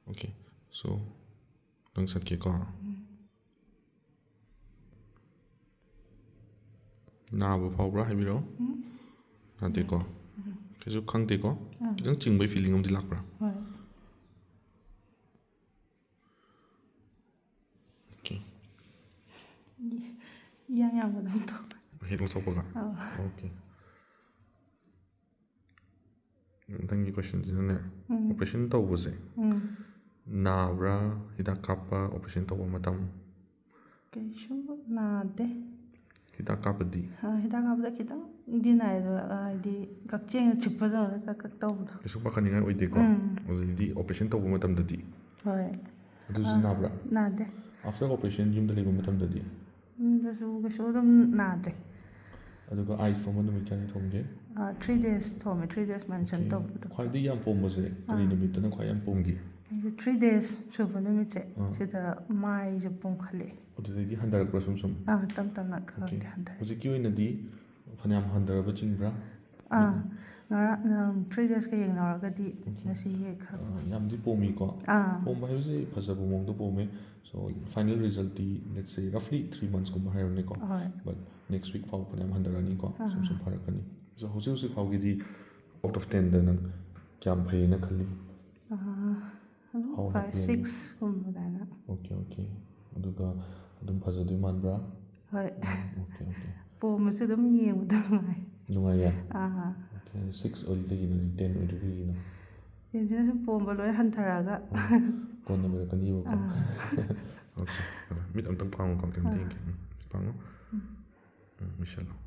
Okay, so nang satke ko. 나부 파우브라 하이비로. 나한테 거. 계속 강대 거. 그냥 징바이 필링 엄디 락브라. 오케이. yang betul tu. Hidung sopoga. Okay. Thank you question is operation tau bose. Nabra hidak kappa operation tau matam. Okay, so na de. Hidak kappa di. Hidak kappa kita di na di kakceng cipa tu kak tau tu. Kesu pakan ingat oide ko. Di operation tau matam dadi. Hoi. Itu si nabra. Na de. After operation yum dali matam dadi. Kesu dum na de. Aduga ice form numit kani thomge. 3 days thome 3 days mention tau tu. Khwai yam pom bose. Kani numit tan khwai yam pomgi. 3 days suba numit se. Sida mai je pom khale. Adudi handar ko sum. Tam na khale handar. Hojiki oina di phanyam handar ba chingbra. Ngara 3 days ka yeng na ga di ngasi ye kha. Yam di pomi ko. Pom ba huse phasabu mong do pome. So final result di let's say roughly 3 months ko hire ne ko. But next week phau phanyam handar ani ko. Sum pharakani. So hose phau gi di out of 10 da nang kyam phai na khali. 5 6 kum da na. Okay. Aduga adum phajadu manbra. Hoi. Okay. Pom se dum yeng da ngai. Nungai ya. Okay, 6 or 10 or 10. Jadi pom ba loi han tharaga. Kon na ka ni ko. Okay. Mit am tang pang kam tem ting. Pang. Inshallah.